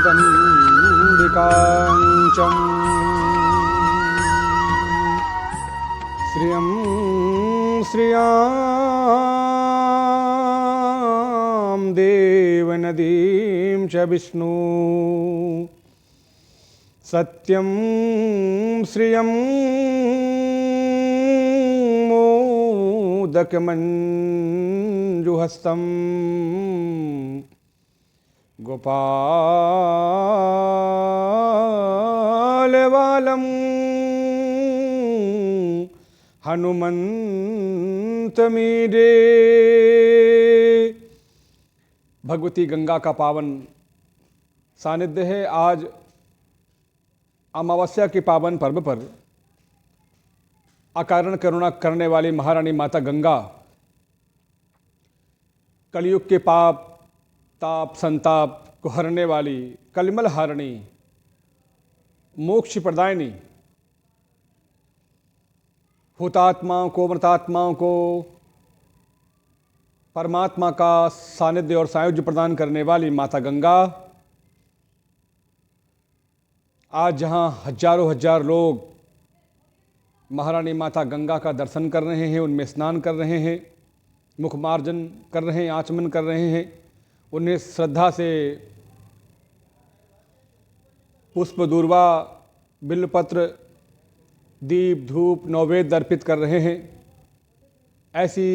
जगदम्बिकाञ्चं श्रियं श्रियां देवनदीं च विष्णु सत्यं श्रियं मोदकमञ्जुहस्तं गोपालबालं हनुमंतमीरे। भगवती गंगा का पावन सानिध्य है। आज अमावस्या के पावन पर्व पर अकारण करुणा करने वाली महारानी माता गंगा कलयुग के पाप ताप संताप को हरने वाली कलिमल हारिणी मोक्ष प्रदायिनी हुतात्माओं को मृतात्माओं को परमात्मा का सानिध्य और सायुज्य प्रदान करने वाली माता गंगा आज जहाँ हजारों हजार लोग महारानी माता गंगा का दर्शन कर रहे हैं, उनमें स्नान कर रहे हैं, मुख मार्जन कर रहे हैं, आचमन कर रहे हैं, उन्हें श्रद्धा से पुष्प दूर्वा बिल्वपत्र दीप धूप नैवेद्य अर्पित कर रहे हैं। ऐसी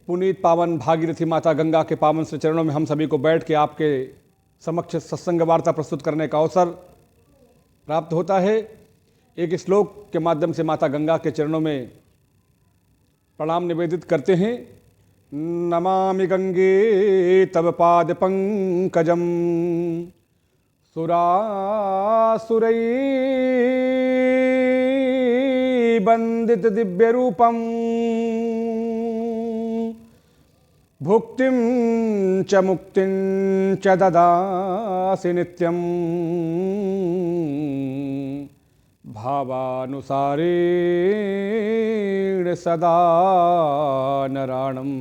पुनीत पावन भागीरथी माता गंगा के पावन श्री चरणों में हम सभी को बैठ के आपके समक्ष सत्संग वार्ता प्रस्तुत करने का अवसर प्राप्त होता है। एक श्लोक के माध्यम से माता गंगा के चरणों में प्रणाम निवेदित करते हैं। नमामि गंगे तव पाद पंकजम सुरासुरै वंदित दिव्य रूपम भुक्तिं च मुक्तिं च ददासि नित्यं भावानुसारेण सदा नराणम्।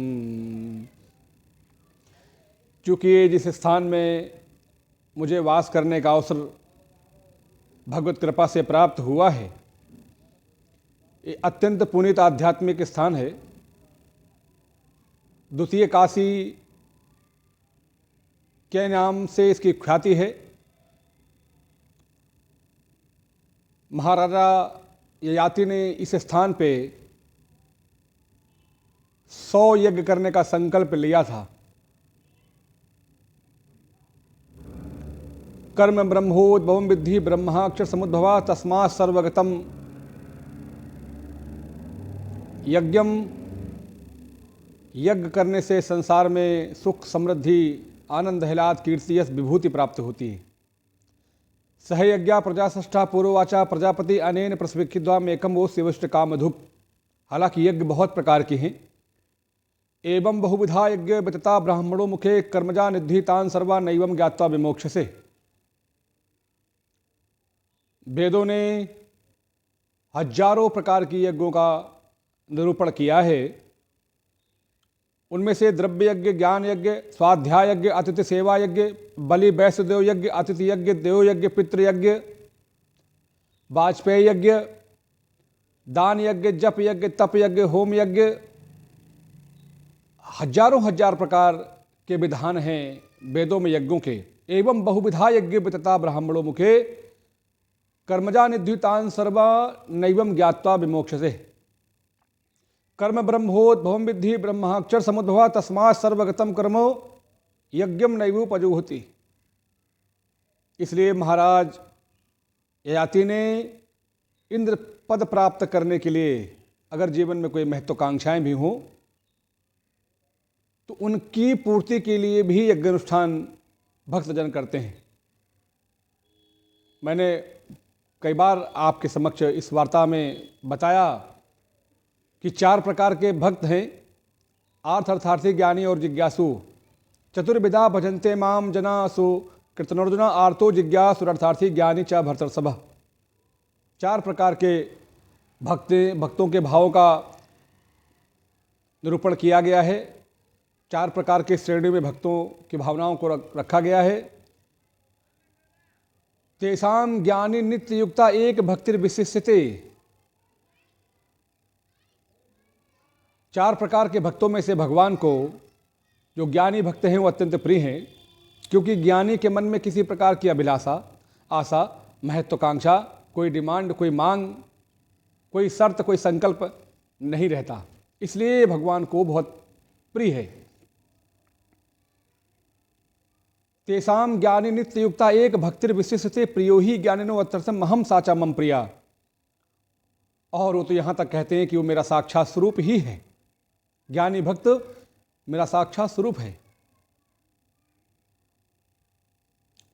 चूँकि जिस स्थान में मुझे वास करने का अवसर भगवत कृपा से प्राप्त हुआ है, ये अत्यंत पुनीत आध्यात्मिक स्थान है। द्वितीय काशी के नाम से इसकी ख्याति है। महाराजा ययाति ने इस स्थान पे 100 यज्ञ करने का संकल्प लिया था। कर्म ब्रह्मोद्भवं विद्धि ब्रह्माक्षर समुद्भवा तस्मात् सर्वगतम यज्ञम। यज्ञ करने से संसार में सुख समृद्धि आनंद हिलाद कीर्ति यश विभूति प्राप्त होती है। सहयज्ञा प्रजाष्ठा पूर्ववाचा प्रजापति अनेन प्रस्विद्वाम एकम वो शिवष्ट कामधुक। हालांकि यज्ञ बहुत प्रकार के हैं। एवं बहुविधा यज्ञ वितता ब्राह्मणों मुखे कर्मजा निधि तान सर्वा नैवम ज्ञात्वा विमोक्ष से। वेदों ने हजारों प्रकार की यज्ञों का निरूपण किया है। उनमें से द्रव्य यज्ञ, ज्ञान यज्ञ, स्वाध्याय यज्ञ, अतिथि सेवा यज्ञ, बलि वैष्णदेव यज्ञ, अतिथि यज्ञ, देव यज्ञ, पितृ यज्ञ, वाजपेयी यज्ञ, दान यज्ञ, जप यज्ञ, तप यज्ञ, होम यज्ञ, हजारों हजार प्रकार के विधान हैं वेदों में यज्ञों के। एवं बहुविधा यज्ञ वितता ब्राह्मणों मुखे कर्मजा निधि तान सर्वा नैवम ज्ञात्वा विमोक्ष से। कर्म ब्रह्मोद्भवं विद्धि ब्रह्माक्षर समुद्भवा तस्मात् सर्वगतम कर्मो यज्ञम नैवोपजुहोति। इसलिए महाराज ययाति ने इंद्र पद प्राप्त करने के लिए अगर जीवन में कोई महत्वाकांक्षाएं भी हों तो उनकी पूर्ति के लिए भी यज्ञ अनुष्ठान भक्तजन करते हैं। मैंने कई बार आपके समक्ष इस वार्ता में बताया कि 4 प्रकार के भक्त हैं, आर्थ अर्थार्थी ज्ञानी और जिज्ञासु। चतुर्विधा भजन्ते माम जनासु कृतनोर्जुना आर्तो जिज्ञासुरर्थार्थी ज्ञानी च भर्तृसभा। 4 प्रकार के भक्तों के भावों का निरूपण किया गया है। 4 प्रकार के श्रेणी में भक्तों की भावनाओं को रखा गया है। तेषां ज्ञानी नित्य युक्ता एक भक्तिर्विशिष्यते। 4 प्रकार के भक्तों में से भगवान को जो ज्ञानी भक्त हैं वो अत्यंत प्रिय हैं, क्योंकि ज्ञानी के मन में किसी प्रकार की अभिलाषा, आशा, महत्वाकांक्षा, कोई डिमांड, कोई मांग, कोई शर्त, कोई संकल्प नहीं रहता। इसलिए भगवान को बहुत प्रिय है। तेषां ज्ञानी नित्य युक्ता एक भक्तिर्विशिष्यते प्रियो ही ज्ञानिनो अत्यर्थम अहम साचा मम प्रिया। और वो तो यहाँ तक कहते हैं कि वो मेरा साक्षात स्वरूप ही है। ज्ञानी भक्त मेरा साक्षात स्वरूप है।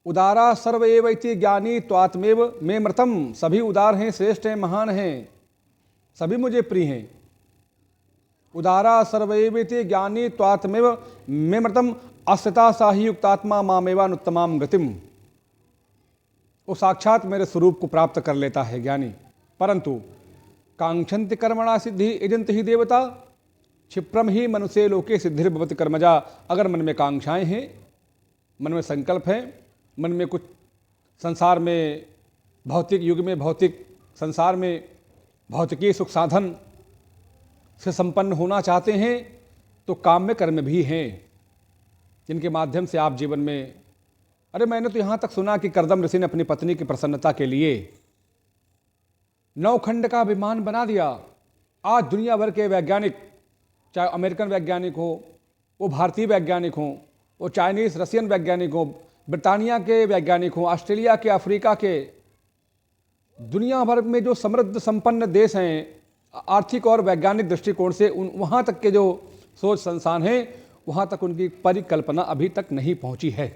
उदारा सर्व एवैति ज्ञानी त्वात्मेव मे मृतम। सभी उदार हैं, श्रेष्ठ हैं, महान हैं, सभी मुझे प्रिय हैं। उदारा सर्व एवैति ज्ञानी त्वात्मेव मे मृतम अस्यता साही युक्तात्मा मामेवानुत्तमाम गतिम। वो साक्षात मेरे स्वरूप को प्राप्त कर लेता है ज्ञानी। परंतु कांक्षन्ति कर्मणा सिद्धि इजंत ही देवता क्षिप्रम ही मनुष्य लोके सिद्धिर्भवति कर्मजा। अगर मन में कांक्षाएं हैं, मन में संकल्प है, मन में कुछ संसार में, भौतिक युग में, भौतिक संसार में भौतिकी सुख साधन से संपन्न होना चाहते हैं, तो काम्य कर्म भी हैं जिनके माध्यम से आप जीवन में, अरे मैंने तो यहाँ तक सुना कि करदम ऋषि ने अपनी पत्नी की प्रसन्नता के लिए 9 खंड का विमान बना दिया। आज दुनिया भर के वैज्ञानिक, चाहे अमेरिकन वैज्ञानिक हो, वो भारतीय वैज्ञानिक हों, वो चाइनीज रशियन वैज्ञानिक हों, ब्रिटानिया के वैज्ञानिक हों, ऑस्ट्रेलिया के, अफ्रीका के, दुनिया भर में जो समृद्ध संपन्न देश हैं आर्थिक और वैज्ञानिक दृष्टिकोण से, वहाँ तक के जो सोच संस्थान हैं, वहाँ तक उनकी परिकल्पना अभी तक नहीं पहुँची है।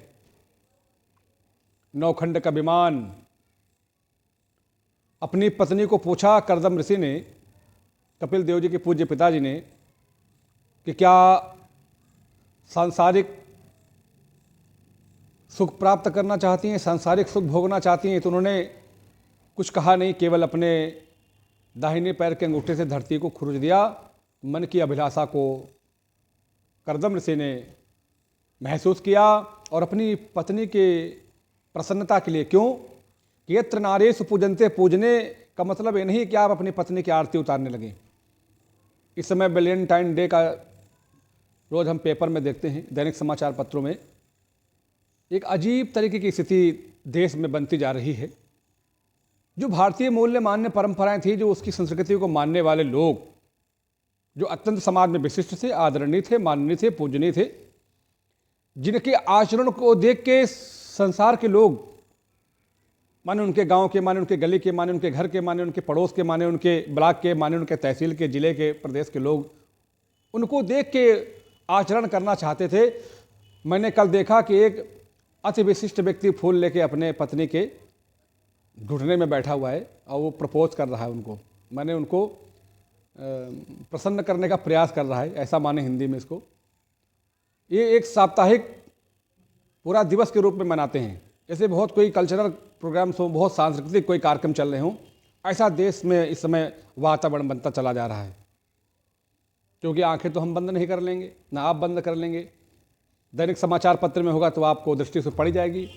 9 खंड का विमान। अपनी पत्नी को पूछा करदम ऋषि ने, कपिल देव जी के पूज्य पिताजी ने, कि क्या सांसारिक सुख प्राप्त करना चाहती हैं, सांसारिक सुख भोगना चाहती हैं? तो उन्होंने कुछ कहा नहीं, केवल अपने दाहिने पैर के अंगूठे से धरती को खुरच दिया। मन की अभिलाषा को करदम ऋषि ने महसूस किया और अपनी पत्नी के प्रसन्नता के लिए, क्यों कि यत्र नारेषु पूजन्ते, पूजने का मतलब ये नहीं कि आप अपनी पत्नी की आरती उतारने लगें। इस समय वैलेंटाइन डे का रोज़ हम पेपर में देखते हैं, दैनिक समाचार पत्रों में। एक अजीब तरीके की स्थिति देश में बनती जा रही है। जो भारतीय मूल्य मान्य परंपराएं थी, जो उसकी संस्कृति को मानने वाले लोग, जो अत्यंत समाज में विशिष्ट थे, आदरणीय थे, माननीय थे, पूजनीय थे, जिनके आचरण को देख के संसार के लोग, माने उनके गांव के, माने उनके गली के, माने उनके घर के, माने उनके पड़ोस के, माने उनके ब्लॉक के, माने उनके तहसील के, जिले के, प्रदेश के लोग उनको देख के आचरण करना चाहते थे। मैंने कल देखा कि एक अति विशिष्ट व्यक्ति फूल लेके अपने पत्नी के घुटने में बैठा हुआ है और वो प्रपोज कर रहा है उनको। मैंने उनको प्रसन्न करने का प्रयास कर रहा है, ऐसा माने हिंदी में इसको। ये एक साप्ताहिक पूरा दिवस के रूप में मनाते हैं, जैसे बहुत कोई कल्चरल प्रोग्राम्स हो, बहुत सांस्कृतिक कोई कार्यक्रम चल रहे हों। ऐसा देश में इस समय वातावरण बनता चला जा रहा है, क्योंकि आंखें तो हम बंद नहीं कर लेंगे, ना आप बंद कर लेंगे। दैनिक समाचार पत्र में होगा तो आपको दृष्टि से पड़ी जाएगी।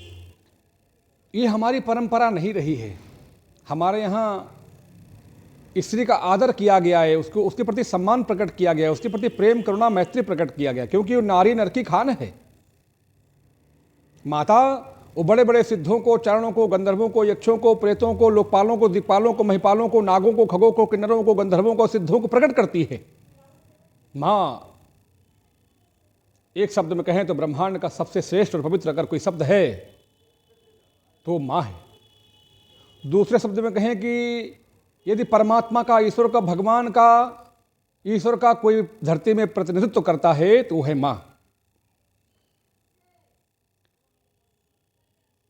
ये हमारी परंपरा नहीं रही है। हमारे यहाँ स्त्री का आदर किया गया है, उसको, उसके प्रति सम्मान प्रकट किया गया है, उसके प्रति प्रेम, करुणा, मैत्री प्रकट किया गया, क्योंकि वो नारी नर की खान है। माता वो बड़े बड़े सिद्धों को, चरणों को, गंधर्वों को, यक्षों को, प्रेतों को, लोकपालों को, दिक्पालों को, महिपालों को, नागों को, खगों को, किन्नरों को, गंधर्वों को, सिद्धों को प्रकट करती है। माँ, एक शब्द में कहें तो ब्रह्मांड का सबसे श्रेष्ठ और पवित्र अगर कोई शब्द है तो माँ है। दूसरे शब्द में कहें कि यदि परमात्मा का, ईश्वर का, भगवान का, ईश्वर का कोई धरती में प्रतिनिधित्व करता है तो वो है माँ।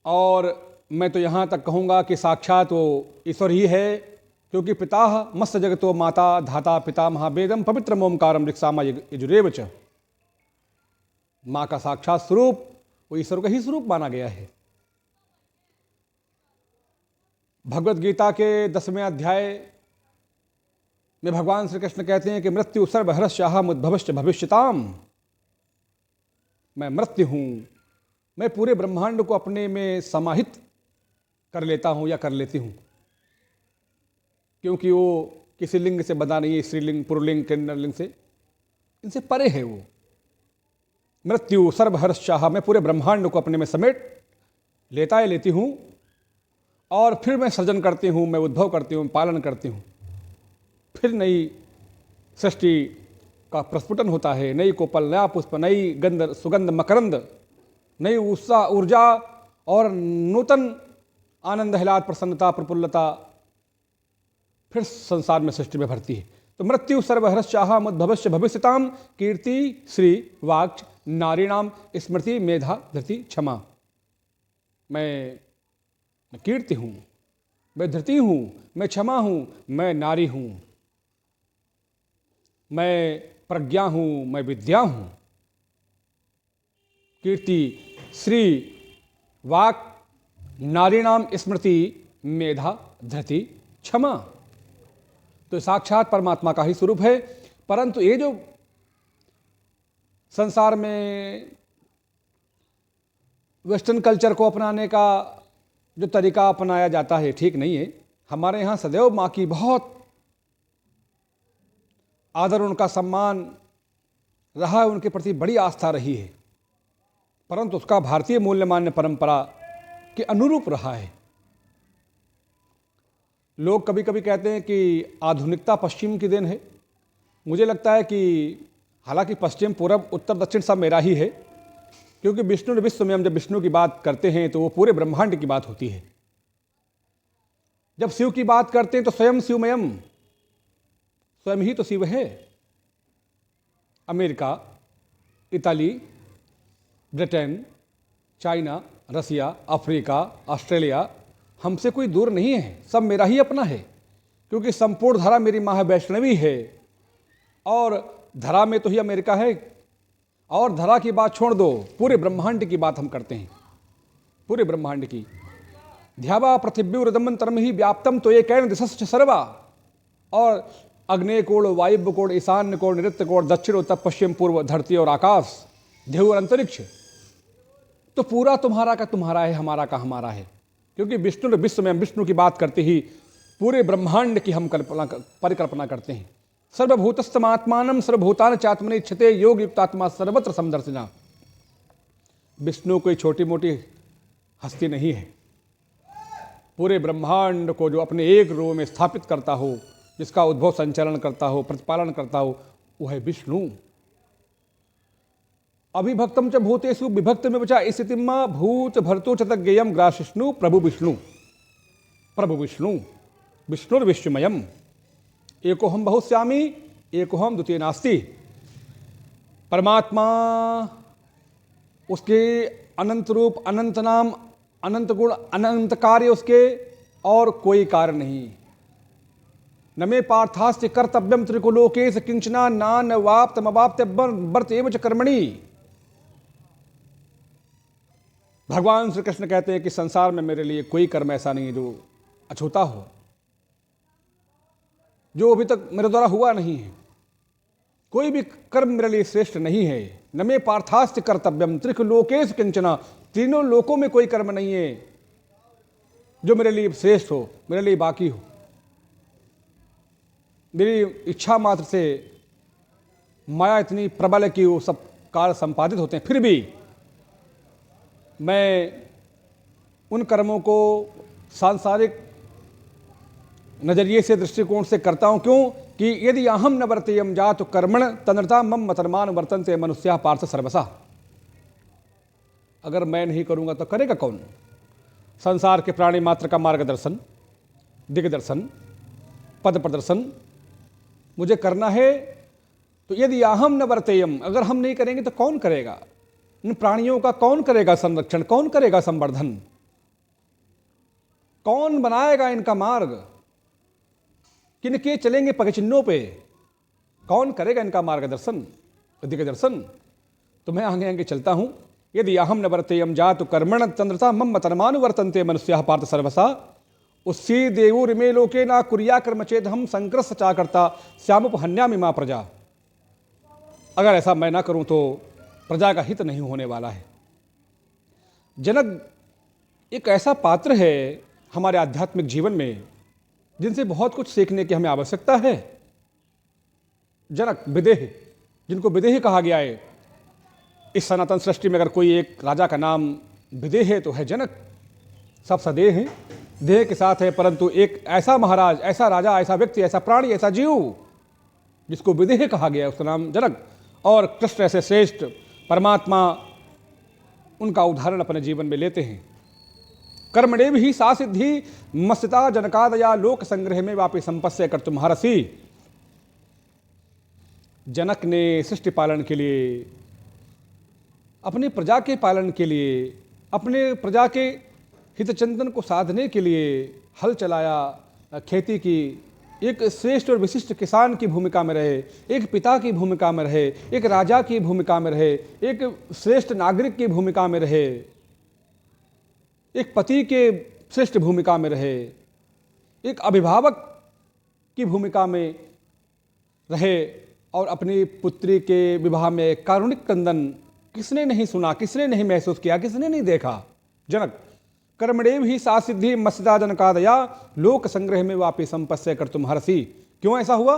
और मैं तो यहाँ तक कहूँगा कि साक्षात वो ईश्वर ही है, क्योंकि पिता मत्स्य जगतो माता धाता पिता महावेदम पवित्र ओमकारम ऋक्सामा यजुरेव च। माँ का साक्षात स्वरूप वो ईश्वर का ही स्वरूप माना गया है। भगवत गीता के 10वें अध्याय में भगवान श्री कृष्ण कहते हैं कि मृत्यु सर्वहरस्याहम उद्भवश्च भविष्यताम। मैं मृत्यु हूँ, मैं पूरे ब्रह्मांड को अपने में समाहित कर लेता हूँ या कर लेती हूँ, क्योंकि वो किसी लिंग से बंधा नहीं है, स्त्रीलिंग, पुरुलिंग, किन्नरलिंग से, इनसे परे है वो। मृत्यु सर्वहर्ष चाह, मैं पूरे ब्रह्मांड को अपने में समेट लेता है, लेती हूँ, और फिर मैं सृजन करती हूँ, मैं उद्भव करती हूँ, पालन करती हूँ। फिर नई सृष्टि का प्रस्फुटन होता है, नई कोपल, नया पुष्प, नई गंध, सुगंध, मकरंद, नई उत्साह, ऊर्जा और नूतन आनंद, आह्लाद, प्रसन्नता, प्रफुल्लता फिर संसार में, सृष्टि में भरती है। तो मृत्यु सर्वहर्ष चाह मद्भवश्य भविष्यताम, कीर्ति श्री वाक् नारीणाम, स्मृति मेधा धृति क्षमा। मैं कीर्ति हूँ, मैं धृति हूँ, मैं क्षमा हूँ, मैं नारी हूँ, मैं प्रज्ञा हूँ, मैं विद्या हूँ। कीर्ति श्री वाक् नारीणाम, स्मृति मेधा धृति क्षमा। तो साक्षात परमात्मा का ही स्वरूप है। परंतु ये जो संसार में वेस्टर्न कल्चर को अपनाने का जो तरीका अपनाया जाता है, ठीक नहीं है। हमारे यहाँ सदैव माँ की बहुत आदर, उनका सम्मान रहा है, उनके प्रति बड़ी आस्था रही है, परंतु उसका भारतीय मूल्य मान्य परंपरा के अनुरूप रहा है। लोग कभी कभी कहते हैं कि आधुनिकता पश्चिम की देन है। मुझे लगता है कि हालांकि पश्चिम, पूरब, उत्तर, दक्षिण सब मेरा ही है, क्योंकि विष्णु ने विश्व में, हम जब विष्णु की बात करते हैं तो वो पूरे ब्रह्मांड की बात होती है। जब शिव की बात करते हैं तो स्वयं शिवमयम, स्वयं ही तो शिव है। अमेरिका, इताली, ब्रिटेन, चाइना, रसिया, अफ्रीका, ऑस्ट्रेलिया हमसे कोई दूर नहीं है, सब मेरा ही अपना है, क्योंकि संपूर्ण धरा मेरी माँ है, वैष्णवी है। और धरा में तो ही अमेरिका है। और धरा की बात छोड़ दो, पूरे ब्रह्मांड की बात हम करते हैं, पूरे ब्रह्मांड की। ध्यावा पृथिव्युरदमंतरम ही व्याप्तम तो ये कैन दिशश्च सर्वा। और अग्नेय कोण, वायव्य कोण, ईशान्य कोण, नृत्य कोण, दक्षिण, उत्तर, पश्चिम, पूर्व, धरती और आकाश, देव और अंतरिक्ष, तो पूरा तुम्हारा का तुम्हारा है, हमारा का हमारा है। क्योंकि विष्णु ने विश्व में, विष्णु की बात करते ही पूरे ब्रह्मांड की हम परिकल्पना करते हैं। सर्वभूतस्थमात्मानम सर्वभूतान चात्मनि इच्छते योग युक्तात्मा सर्वत्र समदर्शिना। विष्णु कोई छोटी मोटी हस्ती नहीं है। पूरे ब्रह्मांड को जो अपने एक रूप में स्थापित करता हो, जिसका उद्भव संचलन करता हो, प्रतिपालन करता हो, वो है विष्णु। अभिभक्तम च भूतेषु विभक्त में बचा स्थितिमा भूत भरतो च तज्ञेयम ग्रासिष्णु प्रभु विष्णु। प्रभु विष्णु, विष्णुर्विश्वमयम, एकोहम बहुश्यामी एकोहम द्वितीय नास्ति। परमात्मा, उसके अनंत रूप, अनंत नाम, अनंत गुण, अनंत कार्य उसके, और कोई कार्य नहीं। न मे पार्थास्ति कर्तव्यम त्रिकुलोकेश किंचना नान वाप्तमवाप्त वर्त एव च कर्मणि। भगवान श्री कृष्ण कहते हैं कि संसार में मेरे लिए कोई कर्म ऐसा नहीं है जो अछूता हो, जो अभी तक मेरे द्वारा हुआ नहीं है। कोई भी कर्म मेरे लिए श्रेष्ठ नहीं है। न मे पार्थास्थ कर्तव्यम त्रिलोकेश किंचना, तीनों लोकों में कोई कर्म नहीं है जो मेरे लिए श्रेष्ठ हो, मेरे लिए बाकी हो। मेरी इच्छा मात्र से माया इतनी प्रबल है कि वो सब कार्य संपादित होते हैं, फिर भी मैं उन कर्मों को सांसारिक नजरिए से, दृष्टिकोण से करता हूं। क्यों? कि यदि अहम न वर्तेयम जातु कर्मण तनृता मम मतर्मान वर्तन्ते मनुष्या पार्थ सर्वसा। अगर मैं नहीं करूंगा तो करेगा कौन? संसार के प्राणी मात्र का मार्गदर्शन, दिग्दर्शन, पद प्रदर्शन मुझे करना है। तो यदि अहम न वर्तेयम, अगर हम नहीं करेंगे तो कौन करेगा? इन प्राणियों का कौन करेगा संरक्षण, कौन करेगा संवर्धन, कौन बनाएगा इनका मार्ग, किनके चलेंगे पगचिन्हों पे, कौन करेगा इनका मार्गदर्शन, दिग्दर्शन? तो मैं आगे आगे चलता हूं। यदि अहम न वर्तेयम जातु कर्मण तंद्रता मम मतर्मान वर्तन्ते मनुष्या पार्थ सर्वसा। उसी देवुरिमे लोके ना कुरिया कर्म चेत हम संकृष्ट चाकर्ता श्यामुपहन्यामि मां प्रजा। अगर ऐसा मैं ना करूं तो प्रजा का हित नहीं होने वाला है। जनक एक ऐसा पात्र है हमारे आध्यात्मिक जीवन में, जिनसे बहुत कुछ सीखने की हमें आवश्यकता है। जनक, विदेह, जिनको विदेह कहा गया है। इस सनातन सृष्टि में अगर कोई एक राजा का नाम विदेह है तो है जनक। सब सदेह हैं, देह के साथ है, परंतु एक ऐसा महाराज, ऐसा राजा, ऐसा व्यक्ति, ऐसा प्राणी, ऐसा जीव जिसको विदेह कहा गया है, उसका नाम जनक। और कृष्ण ऐसे श्रेष्ठ परमात्मा, उनका उदाहरण अपने जीवन में लेते हैं। कर्मणेव ही सा सिद्धि मस्तिता जनकादया लोक संग्रह में वापि संपस्य कर तुम्हारसी। जनक ने सृष्टि पालन के लिए, अपनी प्रजा के पालन के लिए, अपने प्रजा के हितचिंतन को साधने के लिए हल चलाया, खेती की, एक श्रेष्ठ और विशिष्ट किसान की भूमिका में रहे, एक पिता की भूमिका में रहे, एक राजा की भूमिका में रहे, एक श्रेष्ठ नागरिक की भूमिका में रहे, एक पति के श्रेष्ठ भूमिका में रहे, एक अभिभावक की भूमिका में रहे, और अपनी पुत्री के विवाह में कारुणिक क्रंदन किसने नहीं सुना, किसने नहीं महसूस किया, किसने नहीं देखा। जनक, कर्मणेव ही सा सिद्धि मस्तिता जनकादया लोक संग्रह में वापि संपस्य कर तुम्हारसी। क्यों ऐसा हुआ?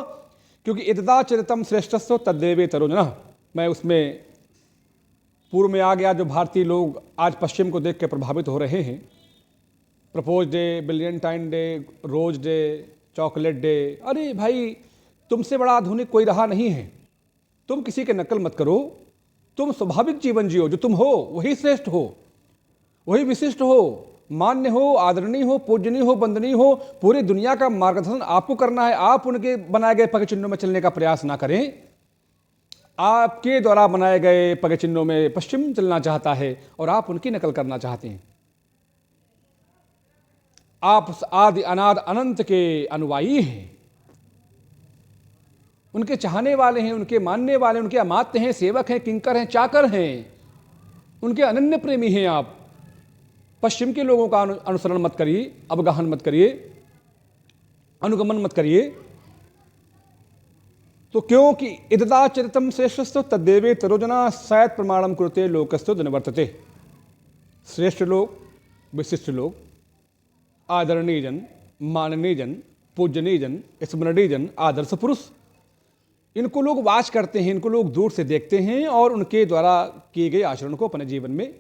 क्योंकि इददा चरितम श्रेष्ठस्व तद्देवे तरुजनः। मैं उसमें पूर्व में आ गया। जो भारतीय लोग आज पश्चिम को देख के प्रभावित हो रहे हैं, propose day, Valentine day, rose day, chocolate day, अरे भाई तुमसे बड़ा आधुनिक कोई रहा नहीं है। तुम किसी के नकल मत करो, तुम स्वाभाविक जीवन जियो। जो तुम हो वही श्रेष्ठ हो, वही विशिष्ट हो, मान्य हो, आदरणीय हो, पूजनीय हो, वंदनीय हो। पूरी दुनिया का मार्गदर्शन आपको करना है। आप उनके बनाए गए पग चिन्हों में चलने का प्रयास ना करें। आपके द्वारा बनाए गए पग चिन्हों में पश्चिम चलना चाहता है और आप उनकी नकल करना चाहते हैं। आप आदि अनाद अनंत के अनुयायी हैं, उनके चाहने वाले हैं, उनके मानने वाले, उनके अमात्य हैं, सेवक हैं, किंकर हैं, चाकर हैं, उनके अनन्य प्रेमी हैं। आप पश्चिम के लोगों का अनुसरण मत करिए, अवगाहन मत करिए, अनुगमन मत करिए। तो क्योंकि इददा चरितम श्रेष्ठस्तु तद्देवे तरोजना सैत प्रमाणम कुरुते लोकस्तु दिनवर्तते। श्रेष्ठ लोग, विशिष्ट लोग, आदरणीय जन, माननीय जन, पूजनीय जन, स्मरणीय जन, आदर्श पुरुष, इनको लोग वाच करते हैं, इनको लोग दूर से देखते हैं और उनके द्वारा किए गए आचरण को अपने जीवन में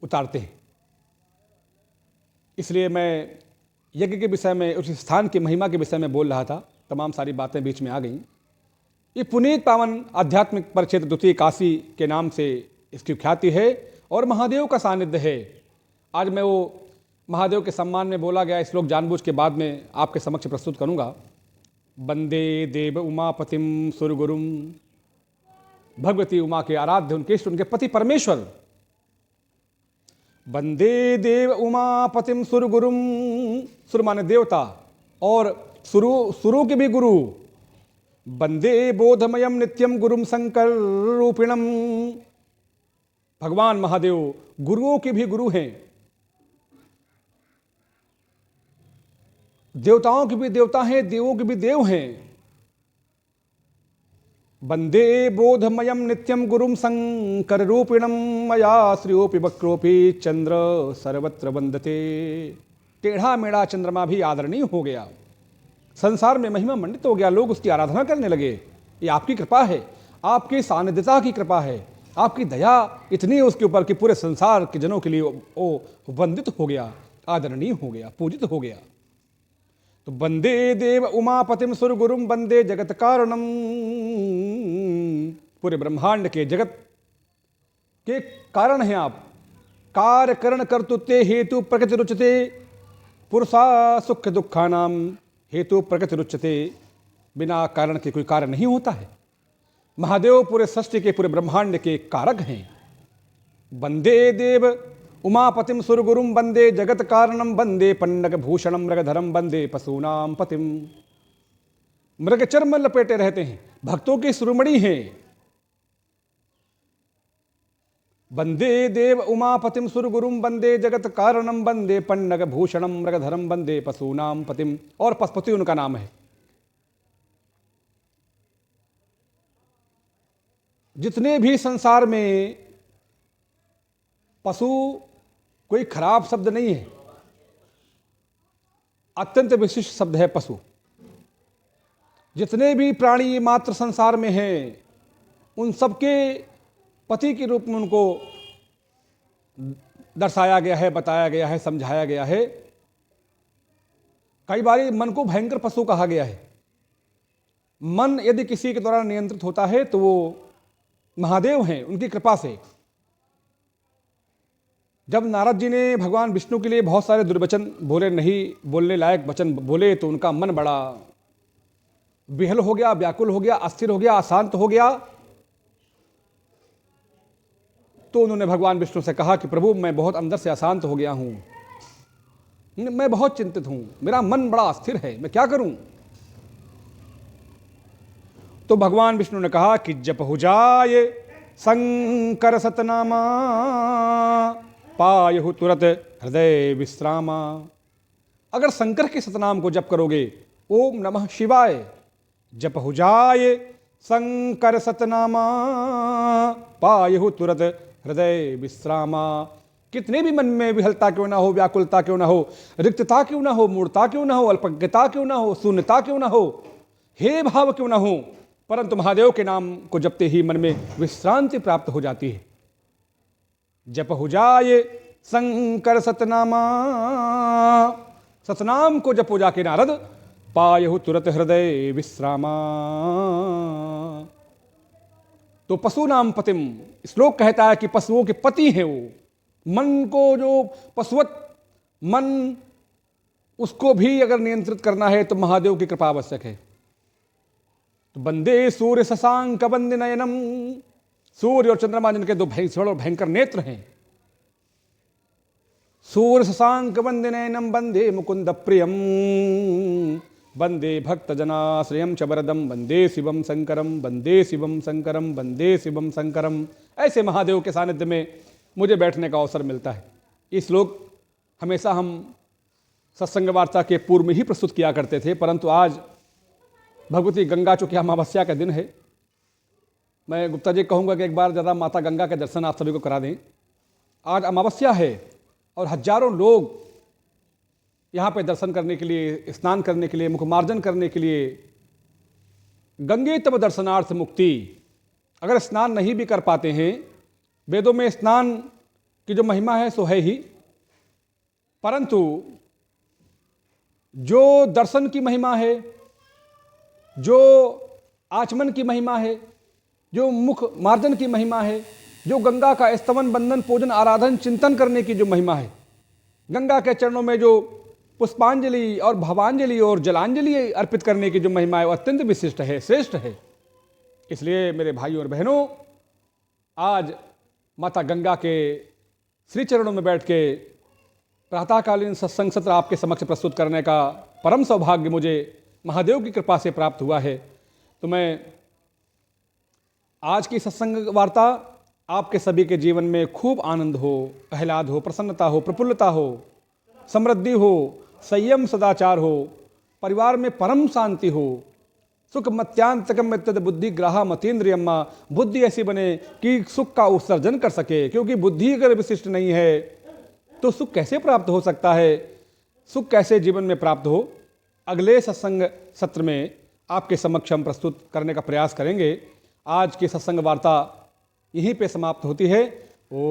उतारते हैं। इसलिए मैं यज्ञ के विषय में, उस स्थान की महिमा के विषय में बोल रहा था। तमाम सारी बातें बीच में आ गईं। ये पुनीत पावन आध्यात्मिक परिक्षेत्र द्वितीय काशी के नाम से इसकी ख्याति है और महादेव का सानिध्य है। आज मैं वो महादेव के सम्मान में बोला गया श्लोक जानबूझ के बाद में आपके समक्ष प्रस्तुत करूंगा। वंदे देव उमापतिम सुरगुरुम। भगवती उमा के आराध्य, उनके इष्ट, उनके पति परमेश्वर। वंदे देव उमापतिम सुरगुरुम। सुर माने देवता और सुरों के भी गुरु। वंदे बोधमयम नित्यम गुरुम शंकर रूपिणम। भगवान महादेव गुरुओं के भी गुरु हैं, देवताओं के भी देवता हैं, देवों के भी देव हैं। वंदे बोधमयम नित्यम गुरुम शंकर रूपिणम मया श्रियोपि वक्रोपि चंद्र सर्वत्र वंदते। टेढ़ा मेढ़ा चंद्रमा भी आदरणीय हो गया, संसार में महिमा मंडित हो गया, लोग उसकी आराधना करने लगे। ये आपकी कृपा है, आपकी सानिध्यता की कृपा है, आपकी दया इतनी है उसके ऊपर कि पूरे संसार के जनों के लिए वो वंदित हो गया, आदरणीय हो गया, पूजित हो गया। तो वंदे देव उमापतिम सुरगुरुम वंदे जगत कारणम। पूरे ब्रह्मांड के, जगत के कारण हैं आप। कार्य करण कर्तुते हेतु प्रकृति रुचते। पुरुषा सुख दुखा नाम हेतु प्रकृति रुचते। बिना कारण के कोई कार्य नहीं होता है। महादेव पूरे सृष्टि के, पूरे ब्रह्मांड के कारक हैं। वंदे देव उमापतिम सुरगुरुम वंदे जगत कारणम वंदे पन्नग भूषणम मृगधरम वंदे पशूनाम पतिम। मृग चर्म लपेटे रहते हैं, भक्तों की शिरोमणि हैं। वंदे देव उमापतिम सुरगुरुम वंदे जगत कारणम वंदे पन्नग भूषणम मृगधरम वंदे पशूनाम पतिम। और पशुपति उनका नाम है। जितने भी संसार में पशु कोई खराब शब्द नहीं है। अत्यंत विशिष्ट शब्द है पशु। जितने भी प्राणी मात्र संसार में हैं उन सबके पति के रूप में उनको दर्शाया गया है, बताया गया है, समझाया गया है। कई बार मन को भयंकर पशु कहा गया है। मन यदि किसी के द्वारा नियंत्रित होता है तो वो महादेव हैं, उनकी कृपा से। जब नारद जी ने भगवान विष्णु के लिए बहुत सारे दुर्वचन बोले, नहीं बोलने लायक वचन बोले, तो उनका मन बड़ा विहल हो गया, व्याकुल हो गया, अस्थिर हो गया, अशांत हो गया। तो उन्होंने भगवान विष्णु से कहा कि प्रभु, मैं बहुत अंदर से अशांत हो गया हूं, मैं बहुत चिंतित हूं, मेरा मन बड़ा अस्थिर है, मैं क्या करूं। तो भगवान विष्णु ने कहा कि जप हो जाए शंकर सतनामा, पायहु तुरत हृदय विश्रामा। अगर शंकर के सतनाम को जप करोगे, ओम नमः शिवाय, जप हो जाए शंकर सतनामा, पायहु तुरत हृदय विश्रामा। कितने भी मन में विहलता क्यों ना हो, व्याकुलता क्यों ना हो, रिक्तता क्यों ना हो, मूढ़ता क्यों ना हो, अल्पज्ञता क्यों ना हो, शून्यता क्यों ना हो, हे भाव क्यों ना हो, परंतु महादेव के नाम को जपते ही मन में विश्रांति प्राप्त हो जाती है। जप हो जाए शंकर सतनामा, सतनाम को जपो जाके नारद, पायहु तुरत हृदय विश्रामा। तो पशु नाम पतिम, श्लोक कहता है कि पशुओं के पति हैं वो। मन को जो पशुवत मन, उसको भी अगर नियंत्रित करना है तो महादेव की कृपा आवश्यक है। तो वंदे सूर्य शशांक वंदे नयनम, सूर्य और चंद्रमा जिनके दो भयंकर नेत्र हैं, सूर्य शशांक वंदे नयनम वंदे मुकुंद प्रियम, वंदे भक्त जनाश्रयम च वरदम, वंदे शिवम शंकरम, वंदे शिवम शंकरम, वंदे शिवम शंकरम। ऐसे महादेव के सानिध्य में मुझे बैठने का अवसर मिलता है। ये श्लोक हमेशा हम सत्संग वार्ता के पूर्व में ही प्रस्तुत किया करते थे, परंतु आज भगवती गंगा चूंकि अमावस्या का दिन है, मैं गुप्ता जी कहूँगा कि एक बार ज़्यादा माता गंगा के दर्शन आप सभी को करा दें। आज अमावस्या है और हजारों लोग यहाँ पे दर्शन करने के लिए, स्नान करने के लिए, मुखमार्जन करने के लिए, गंगे तब दर्शनार्थ मुक्ति। अगर स्नान नहीं भी कर पाते हैं, वेदों में स्नान की जो महिमा है सो है ही, परंतु जो दर्शन की महिमा है, जो आचमन की महिमा है, जो मुख मार्जन की महिमा है, जो गंगा का स्तवन बंदन पूजन आराधन चिंतन करने की जो महिमा है, गंगा के चरणों में जो पुष्पांजलि और भवांजलि और जलांजलि अर्पित करने की जो महिमा है, वो अत्यंत विशिष्ट है, श्रेष्ठ है। इसलिए मेरे भाइयों और बहनों, आज माता गंगा के श्री चरणों में बैठ के प्रातःकालीन सत्संग सत्र आपके समक्ष प्रस्तुत करने का परम सौभाग्य मुझे महादेव की कृपा से प्राप्त हुआ है। तो मैं आज की सत्संग वार्ता आपके सभी के जीवन में खूब आनंद हो, आह्लाद हो, प्रसन्नता हो, प्रफुल्लता हो, समृद्धि हो, संयम सदाचार हो, परिवार में परम शांति हो, सुख मत्यांतकम तद बुद्धि ग्राह मतेंद्रियम्मा, बुद्धि ऐसी बने कि सुख का उत्सर्जन कर सके। क्योंकि बुद्धि अगर विशिष्ट नहीं है तो सुख कैसे प्राप्त हो सकता है, सुख कैसे जीवन में प्राप्त हो। अगले सत्संग सत्र में आपके समक्ष हम प्रस्तुत करने का प्रयास करेंगे। आज की सत्संग वार्ता यहीं पे समाप्त होती है। ओ